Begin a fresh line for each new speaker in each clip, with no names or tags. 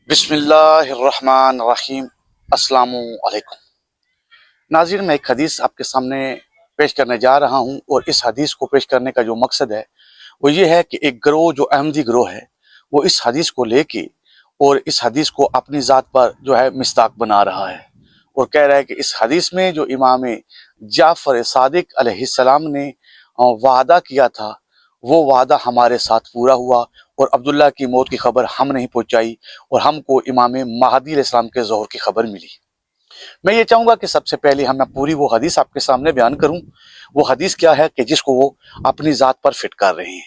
بسم اللہ الرحمن الرحیم۔ السلام علیکم ناظرین، میں ایک حدیث آپ کے سامنے پیش کرنے جا رہا ہوں، اور اس حدیث کو پیش کرنے کا جو مقصد ہے وہ یہ ہے کہ ایک گروہ جو احمدی گروہ ہے وہ اس حدیث کو لے کے اور اس حدیث کو اپنی ذات پر جو ہے مصداق بنا رہا ہے، اور کہہ رہا ہے کہ اس حدیث میں جو امام جعفر صادق علیہ السلام نے وعدہ کیا تھا وہ وعدہ ہمارے ساتھ پورا ہوا، اور عبداللہ کی موت کی خبر ہم نہیں پہنچائی، اور ہم کو امام مہدی علیہ السلام کے ظہور کی خبر ملی۔ میں یہ چاہوں گا کہ سب سے پہلے میں پوری وہ حدیث آپ کے سامنے بیان کروں۔ وہ حدیث کیا ہے کہ جس کو وہ اپنی ذات پر فٹ کر رہے ہیں۔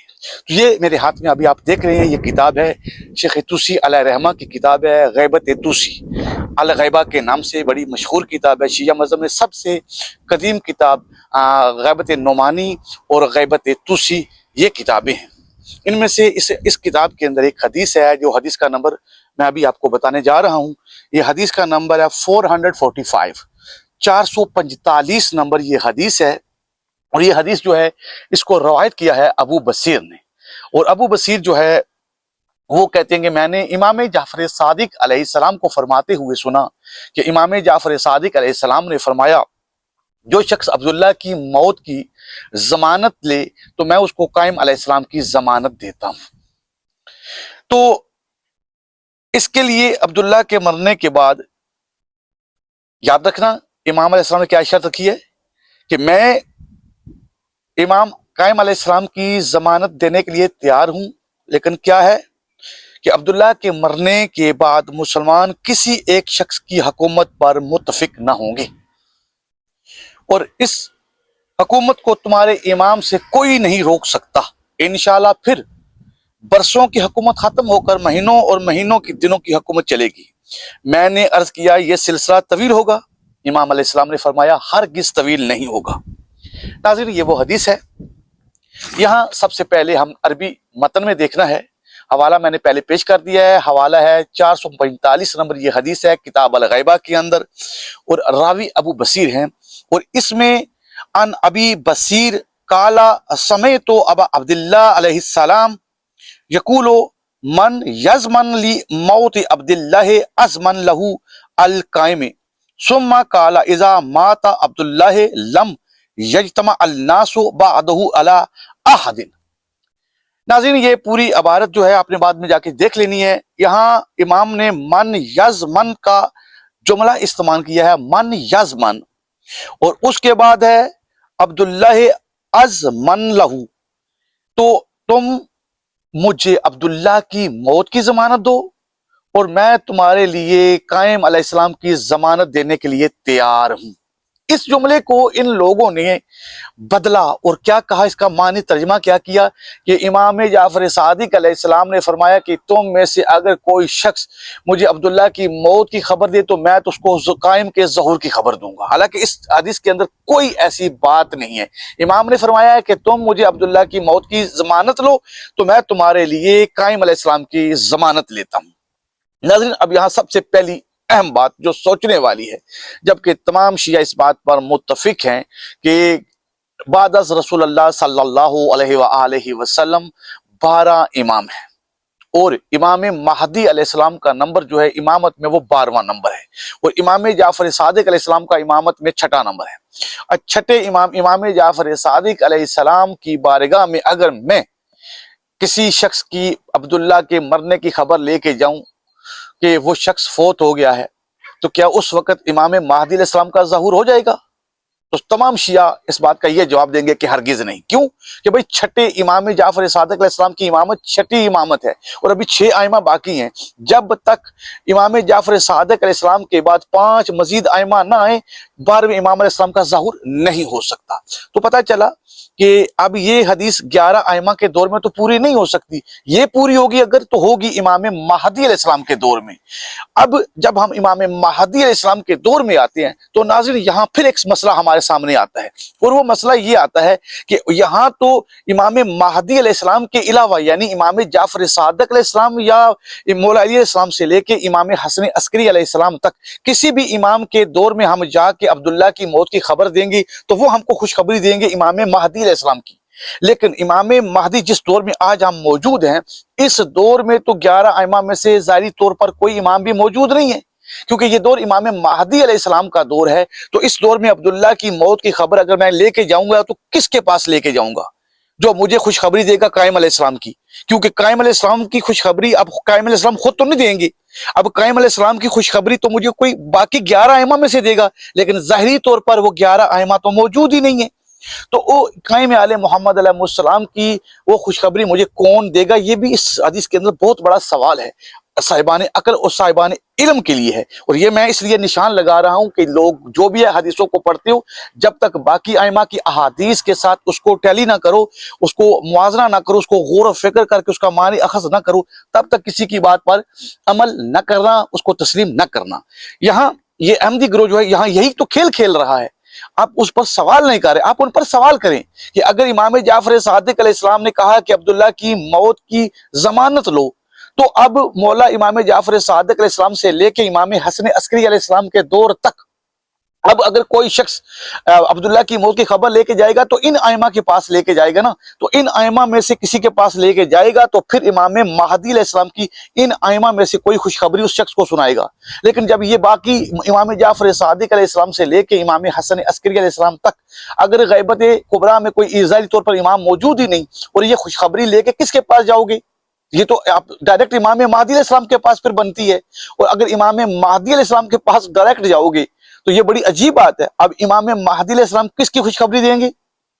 تو یہ میرے ہاتھ میں ابھی آپ دیکھ رہے ہیں، یہ کتاب ہے شیخ توسی علیہ رحمہ کی کتاب ہے، غیبت توسی الغیبہ کے نام سے بڑی مشہور کتاب ہے۔ شیعہ مذہب میں سب سے قدیم کتاب غیبت نعمانی اور غیبت توسی یہ کتابیں ہیں۔ ان میں سے اس کتاب کے اندر ایک حدیث ہے، جو حدیث کا نمبر میں ابھی آپ کو بتانے جا رہا ہوں۔ یہ حدیث کا نمبر ہے 445، 445 نمبر یہ حدیث ہے، اور یہ حدیث جو ہے اس کو روایت کیا ہے ابو بصیر نے، اور ابو بصیر جو ہے وہ کہتے ہیں کہ میں نے امام جعفر صادق علیہ السلام کو فرماتے ہوئے سنا کہ امام جعفر صادق علیہ السلام نے فرمایا، جو شخص عبداللہ کی موت کی ضمانت لے تو میں اس کو قائم علیہ السلام کی ضمانت دیتا ہوں۔ تو اس کے لیے عبداللہ کے مرنے کے بعد یاد رکھنا، امام علیہ السلام نے کیا شرط رکھی ہے کہ میں امام قائم علیہ السلام کی ضمانت دینے کے لیے تیار ہوں، لیکن کیا ہے کہ عبداللہ کے مرنے کے بعد مسلمان کسی ایک شخص کی حکومت پر متفق نہ ہوں گے، اور اس حکومت کو تمہارے امام سے کوئی نہیں روک سکتا۔ انشاءاللہ پھر برسوں کی حکومت ختم ہو کر مہینوں اور مہینوں کی دنوں کی حکومت چلے گی۔ میں نے عرض کیا یہ سلسلہ طویل ہوگا؟ امام علیہ السلام نے فرمایا ہرگز طویل نہیں ہوگا۔ ناظرین، یہ وہ حدیث ہے۔ یہاں سب سے پہلے ہم عربی متن میں دیکھنا ہے، حوالہ میں نے پہلے پیش کر دیا ہے، حوالہ ہے 445 نمبر یہ حدیث ہے کتاب الغیبہ کے اندر، اور راوی ابو بصیر ہیں، اور اس میں ان ابی بصیر قالا سمعت ابا عبداللہ علیہ السلام یقول من یضمن لی موت عبداللہ ازمن لہو القائم ثم قال اذا مات عبداللہ لم یجتمع الناس بعدہ علی احد۔ ناظرین، یہ پوری عبارت جو ہے آپ نے بعد میں جا کے دیکھ لینی ہے۔ یہاں امام نے من یضمن کا جملہ استعمال کیا ہے، من یضمن، اور اس کے بعد ہے عبداللہ ازمن لہو، تو تم مجھے عبداللہ کی موت کی ضمانت دو اور میں تمہارے لیے قائم علیہ السلام کی ضمانت دینے کے لیے تیار ہوں۔ اس جملے کو ان لوگوں نے بدلا اور کیا کہا، اس کا معنی ترجمہ کیا کیا کہ امام جعفر صادق علیہ السلام نے فرمایا کہ تم میں سے اگر کوئی شخص مجھے عبداللہ کی موت کی خبر دے تو میں تو اس کو قائم کے ظہور کی خبر دوں گا۔ حالانکہ اس حدیث کے اندر کوئی ایسی بات نہیں ہے۔ امام نے فرمایا ہے کہ تم مجھے عبداللہ کی موت کی ضمانت لو تو میں تمہارے لیے قائم علیہ السلام کی ضمانت لیتا ہوں۔ ناظرین، اب یہاں سب سے پہلی اہم بات جو سوچنے والی ہے، جبکہ تمام شیعہ اس بات پر متفق ہیں کہ بعد از رسول اللہ صلی اللہ علیہ وآلہ وسلم 12 امام ہیں، اور امام مہدی علیہ السلام کا نمبر جو ہے امامت میں وہ 12واں نمبر ہے، اور امام جعفر صادق علیہ السلام کا امامت میں 6واں نمبر ہے۔ چھٹے امام جعفر صادق علیہ السلام کی بارگاہ میں اگر میں کسی شخص کی عبداللہ کے مرنے کی خبر لے کے جاؤں کہ وہ شخص فوت ہو گیا ہے، تو کیا اس وقت امام مہدی علیہ السلام کا ظہور ہو جائے گا؟ تو تمام شیعہ اس بات کا یہ جواب دیں گے کہ ہرگز نہیں۔ کیوں کہ بھئی چھٹے امام جعفر صادق علیہ السلام کی امامت چھٹی امامت ہے، اور ابھی 6 ائمہ باقی ہیں۔ جب تک امام جعفر صادق علیہ السلام کے بعد 5 مزید ائمہ نہ آئیں، 12ویں امام علیہ السلام کا ظہور نہیں ہو سکتا۔ تو پتہ چلا کہ اب یہ حدیث 11 ائمہ کے دور میں تو پوری نہیں ہو سکتی، یہ پوری ہوگی اگر تو ہوگی امام مہدی علیہ السلام کے دور میں۔ اب جب ہم امام مہدی علیہ السلام کے دور میں آتے ہیں تو ناظرین یہاں پھر ایک مسئلہ ہمارے سامنے آتا ہے، اور وہ مسئلہ یہ آتا ہے کہ یہاں تو امام مہدی علیہ السلام کے علاوہ یعنی امام جعفر صادق علیہ السلام یا مولا علی علیہ السلام سے لے کے امام حسن عسکری علیہ السلام تک کسی بھی امام کے دور میں ہم جا کے عبداللہ کی موت کی خبر دیں گے تو وہ ہم کو خوشخبری دیں گے امام مہدی علیہ السلام کی، لیکن امام مہدی جس دور میں آج ہم موجود ہیں، اس دور میں تو 11 ائمہ میں سے ظاہری طور پر کوئی امام بھی موجود نہیں ہے، کیونکہ یہ دور امام مہدی علیہ السلام کا دور ہے۔ تو اس دور میں عبداللہ کی موت کی خبر اگر میں لے کے جاؤں گا تو کس کے پاس لے کے جاؤں گا جو مجھے خوشخبری دے گا قائم علیہ السلام کی؟ کیونکہ قائم علیہ السلام کی خوشخبری اب قائم علیہ السلام خود تو نہیں دیں گے، اب قائم علیہ السلام کی خوشخبری تو مجھے کوئی باقی 11 ائمہ میں سے دے گا، لیکن ظاہری طور پر وہ 11 ائمہ تو موجود ہی نہیں ہیں۔ تو وہ قائم آل محمد علیہ السلام کی وہ خوشخبری مجھے کون دے گا؟ یہ بھی اس حدیث کے اندر بہت بڑا سوال ہے، صاحبان عقل اور صاحبان علم کے لیے ہے۔ اور یہ میں اس لیے نشان لگا رہا ہوں کہ لوگ جو بھی حدیثوں کو پڑھتے ہو، جب تک باقی ائمہ کی احادیث کے ساتھ اس کو ٹیلی نہ کرو، اس کو موازنہ نہ کرو، اس کو غور و فکر کر کے اس کا معنی اخذ نہ کرو، تب تک کسی کی بات پر عمل نہ کرنا، اس کو تسلیم نہ کرنا۔ یہاں یہ احمدی گروہ جو ہے یہاں یہی تو کھیل کھیل رہا ہے، آپ اس پر سوال نہیں کر رہے، آپ ان پر سوال کریں کہ اگر امام جعفر صادق علیہ السلام نے کہا کہ عبداللہ کی موت کی ضمانت لو، تو اب مولا امام جعفر صادق علیہ السلام سے لے کے امام حسن عسکری علیہ السلام کے دور تک اب اگر کوئی شخص عبداللہ کی موت کی خبر لے کے جائے گا تو ان ائمہ کے پاس لے کے جائے گا نا، تو ان ائمہ میں سے کسی کے پاس لے کے جائے گا تو پھر امام مہدی علیہ السلام کی ان ائمہ میں سے کوئی خوشخبری اس شخص کو سنائے گا۔ لیکن جب یہ باقی امام جعفر صادق علیہ السلام سے لے کے امام حسن عسکری علیہ السلام تک اگر غیبت کبریٰ میں کوئی ظاہری طور پر امام موجود ہی نہیں، اور یہ خوشخبری لے کے کس کے پاس جاؤ گے؟ یہ تو آپ ڈائریکٹ امام مہدی علیہ السلام کے پاس پھر بنتی ہے، اور اگر امام مہدی علیہ السلام کے پاس ڈائریکٹ جاؤ گے تو یہ بڑی عجیب بات ہے۔ اب امام مہدی علیہ السلام کس کی خوشخبری دیں گے؟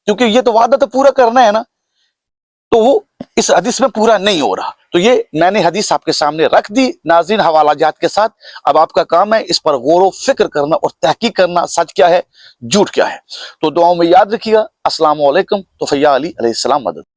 کیونکہ یہ تو وعدہ تو پورا کرنا ہے نا، تو وہ اس حدیث میں پورا نہیں ہو رہا۔ تو یہ میں نے حدیث آپ کے سامنے رکھ دی ناظرین حوالہ جات کے ساتھ، اب آپ کا کام ہے اس پر غور و فکر کرنا اور تحقیق کرنا، سچ کیا ہے جھوٹ کیا ہے۔ تو دعاؤں میں یاد رکھیے گا۔ السلام علیکم۔ تو فیا علی علیہ السلام مدد۔